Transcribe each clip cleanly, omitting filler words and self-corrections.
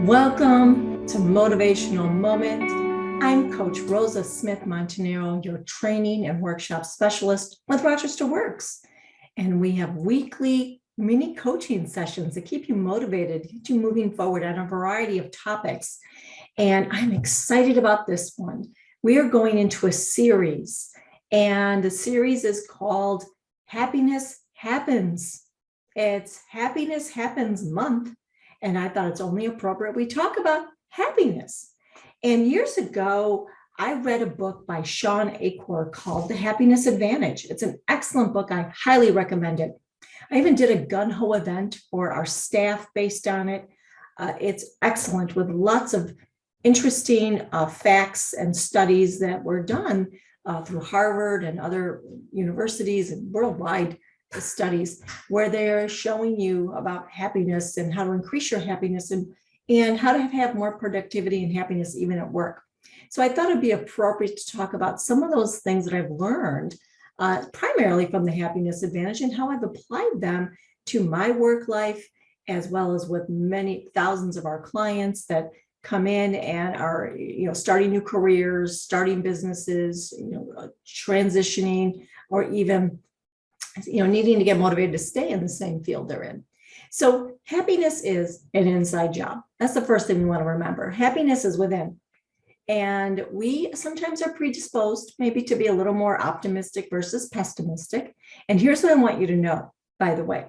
Welcome to Motivational Moment. I'm Coach Rosa Smith-Montanaro, your training and workshop specialist with RochesterWorks. And we have weekly mini coaching sessions that keep you motivated, get you moving forward on a variety of topics. And I'm excited about this one. We are going into a series, and the series is called Happiness Happens. It's Happiness Happens Month. And I thought it's only appropriate we talk about happiness. And years ago, I read a book by Shawn Achor called The Happiness Advantage. It's an excellent book. I highly recommend it. I even did a gun-ho event for our staff based on it. It's excellent with lots of interesting facts and studies that were done through Harvard and other universities and worldwide studies where they're showing you about happiness and how to increase your happiness and how to have more productivity and happiness even at work. So I thought it'd be appropriate to talk about some of those things that I've learned primarily from the Happiness Advantage and how I've applied them to my work life, as well as with many thousands of our clients that come in and are, starting new careers, starting businesses, transitioning, or even needing to get motivated to stay in the same field they're in. So happiness is an inside job. That's the first thing we want to remember. Happiness is within. And we sometimes are predisposed maybe to be a little more optimistic versus pessimistic. And here's what I want you to know, by the way.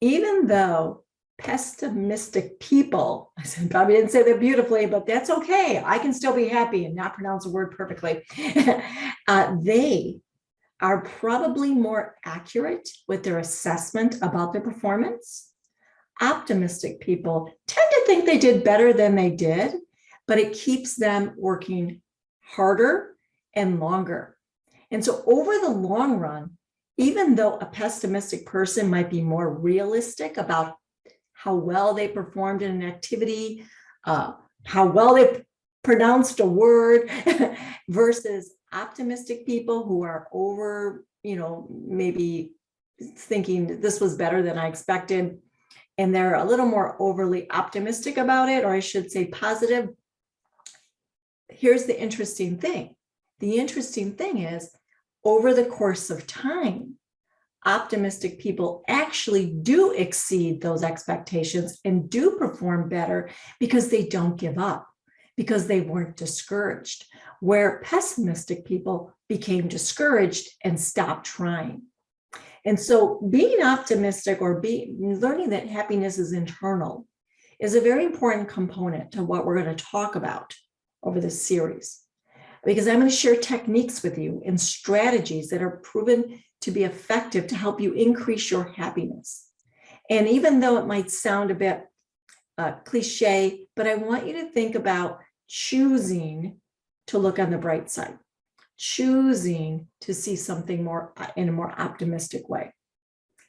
Even though pessimistic people, I probably didn't say that beautifully, but that's okay. I can still be happy and not pronounce a word perfectly. They are probably more accurate with their assessment about their performance. Optimistic people tend to think they did better than they did, but it keeps them working harder and longer. And so over the long run, even though a pessimistic person might be more realistic about how well they performed in an activity, how well they pronounced a word versus optimistic people who are over, maybe thinking that this was better than I expected, and they're a little more overly optimistic about it, or I should say positive. Here's the interesting thing. The interesting thing is, over the course of time, optimistic people actually do exceed those expectations and do perform better because they don't give up, because they weren't discouraged, where pessimistic people became discouraged and stopped trying. And so being optimistic or learning that happiness is internal is a very important component to what we're going to talk about over this series, because I'm going to share techniques with you and strategies that are proven to be effective to help you increase your happiness. And even though it might sound a bit cliche, but I want you to think about choosing to look on the bright side, choosing to see something more in a more optimistic way,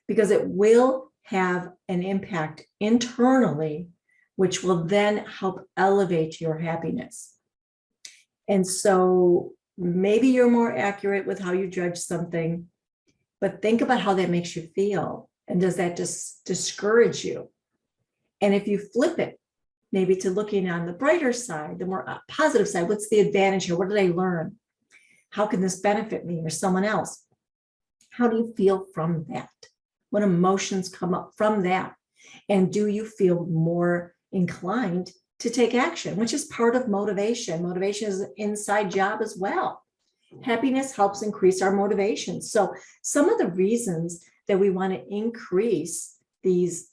because it will have an impact internally, which will then help elevate your happiness. And so maybe you're more accurate with how you judge something, but think about how that makes you feel. And does that just discourage you? And if you flip it, maybe to looking on the brighter side, the more positive side, what's the advantage here? What did I learn? How can this benefit me or someone else? How do you feel from that? What emotions come up from that? And do you feel more inclined to take action, which is part of motivation? Motivation is an inside job as well. Happiness helps increase our motivation. So some of the reasons that we want to increase these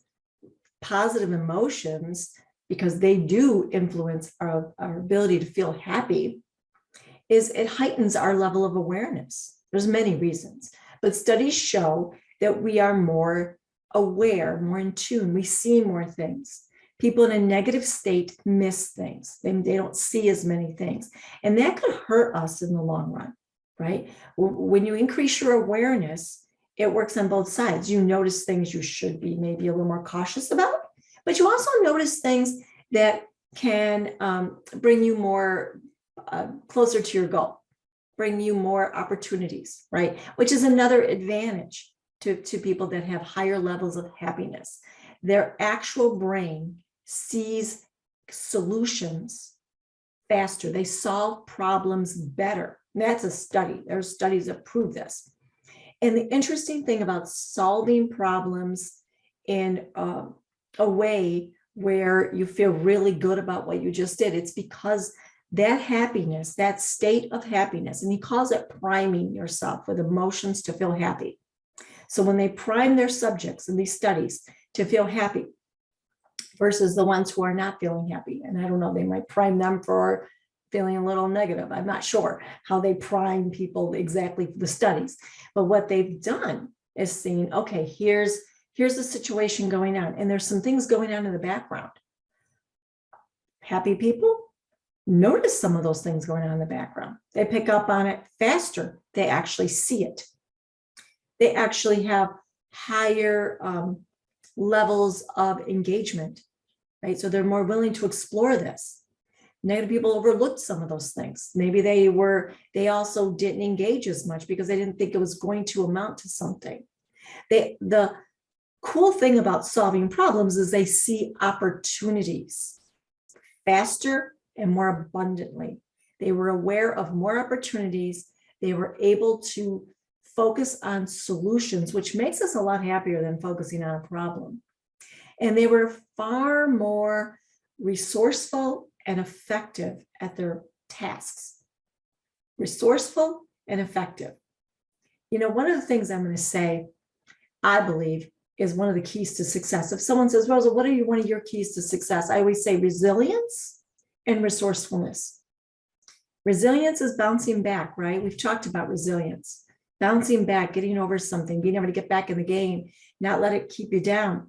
positive emotions, because they do influence our ability to feel happy, is it heightens our level of awareness. There's many reasons, but studies show that we are more aware, more in tune. We see more things. People in a negative state miss things. They don't see as many things. And that could hurt us in the long run, right? When you increase your awareness, it works on both sides. You notice things you should be maybe a little more cautious about, but you also notice things that can bring you more closer to your goal, bring you more opportunities, right? Which is another advantage to people that have higher levels of happiness. Their actual brain sees solutions faster. They solve problems better. And that's a study. There's studies that prove this. And the interesting thing about solving problems in a way where you feel really good about what you just did, it's because that happiness, that state of happiness, and he calls it priming yourself with emotions to feel happy. So when they prime their subjects in these studies to feel happy versus the ones who are not feeling happy, and I don't know, they might prime them for feeling a little negative. I'm not sure how they prime people exactly for the studies, but what they've done is seen, okay, here's the situation going on, and there's some things going on in the background. Happy people notice some of those things going on in the background. They pick up on it faster. They actually see it. They actually have higher levels of engagement, right? So they're more willing to explore this. Negative people overlooked some of those things. Maybe they also didn't engage as much because they didn't think it was going to amount to something. The cool thing about solving problems is they see opportunities faster and more abundantly. They were aware of more opportunities. They were able to focus on solutions, which makes us a lot happier than focusing on a problem. And they were far more resourceful and effective at their tasks. Resourceful and effective. You know, one of the things I'm going to say, I believe, is one of the keys to success. If someone says, Rosa, what are one of your keys to success? I always say resilience and resourcefulness. Resilience is bouncing back, right? We've talked about resilience, bouncing back, getting over something, being able to get back in the game, not let it keep you down.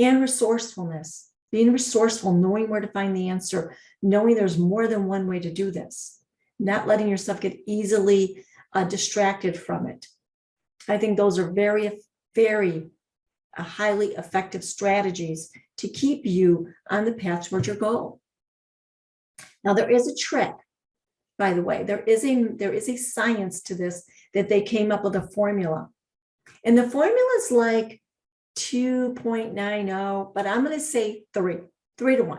And resourcefulness, being resourceful, knowing where to find the answer, knowing there's more than one way to do this, not letting yourself get easily distracted from it. I think those are very, very highly effective strategies to keep you on the path towards your goal. Now, there is a trick, by the way. There is a science to this that they came up with a formula. And the formula is like 2.90, but I'm going to say 3 to 1.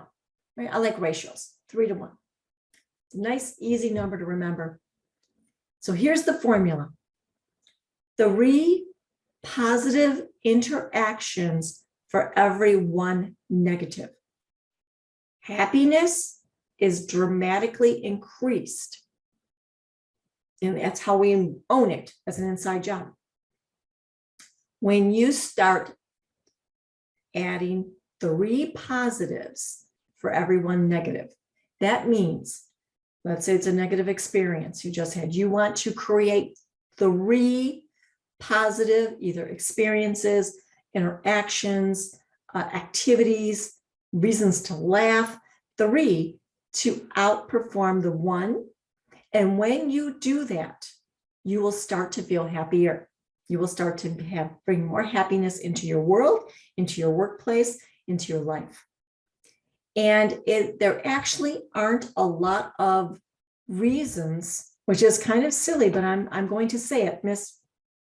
Right? I like ratios, 3 to 1. It's a nice, easy number to remember. So here's the formula. 3 positive interactions for every 1 negative. Happiness is dramatically increased. And that's how we own it as an inside job. When you start adding 3 positives for every 1 negative, that means, let's say it's a negative experience you just had. You want to create 3 positive, either experiences, interactions, activities, reasons to laugh, 3 to outperform the 1. And when you do that, you will start to feel happier. You will start to bring more happiness into your world, into your workplace, into your life. And there actually aren't a lot of reasons, which is kind of silly, but I'm going to say it, Miss,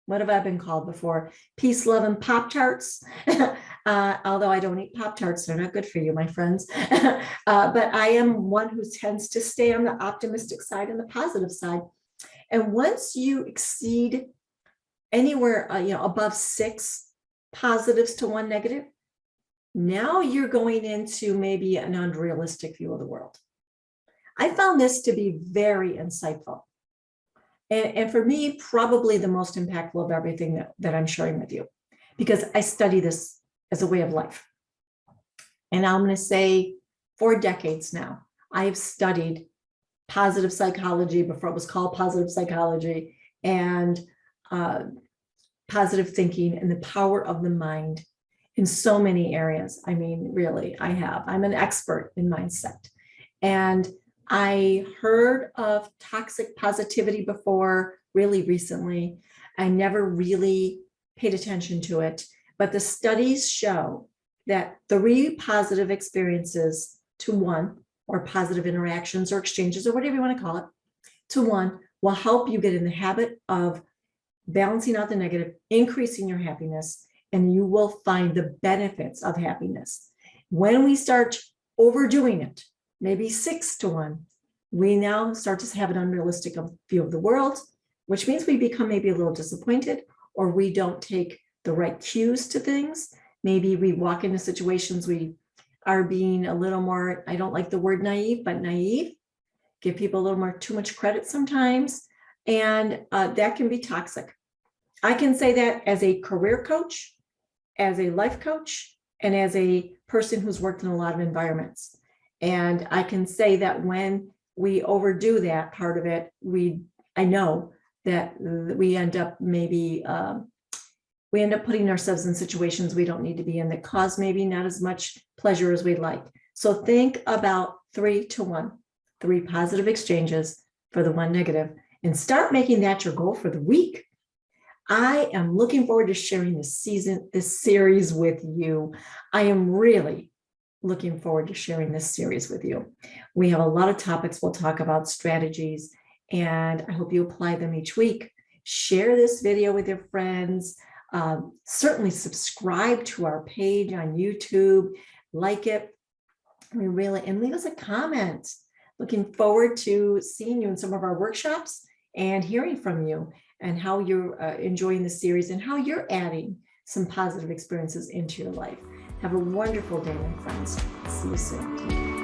what have I been called before? Peace, love, and Pop-Tarts. Although I don't eat Pop-Tarts, they're not good for you, my friends. But I am one who tends to stay on the optimistic side and the positive side. And once you exceed anywhere above 6 positives to 1 negative, now you're going into maybe an unrealistic view of the world. I found this to be very insightful. And for me, probably the most impactful of everything that I'm sharing with you, because I study this as a way of life. And I'm going to say 4 decades now, I have studied positive psychology before it was called positive psychology, and positive thinking and the power of the mind in so many areas. I mean, really, I'm an expert in mindset. And I heard of toxic positivity before really recently. I never really paid attention to it, but the studies show that 3 positive experiences to 1, or positive interactions or exchanges, or whatever you want to call it, to 1 will help you get in the habit of balancing out the negative, increasing your happiness, and you will find the benefits of happiness. When we start overdoing it, maybe 6 to 1, we now start to have an unrealistic view of the world, which means we become maybe a little disappointed, or we don't take the right cues to things. Maybe we walk into situations, we are being a little more, I don't like the word naive, but naive, give people a little more too much credit sometimes. And that can be toxic. I can say that as a career coach, as a life coach, and as a person who's worked in a lot of environments. And I can say that when we overdo that part of it, I know that we end up maybe, we end up putting ourselves in situations we don't need to be in that cause maybe not as much pleasure as we'd like. So think about 3 to 1, 3 positive exchanges for the 1 negative, and start making that your goal for the week. I am looking forward to sharing this series with you. I am really looking forward to sharing this series with you. We have a lot of topics we'll talk about, strategies, and I hope you apply them each week. Share this video with your friends. Certainly subscribe to our page on YouTube, like it, and leave us a comment. Looking forward to seeing you in some of our workshops and hearing from you and how you're enjoying the series and how you're adding some positive experiences into your life. Have a wonderful day, my friends. See you soon.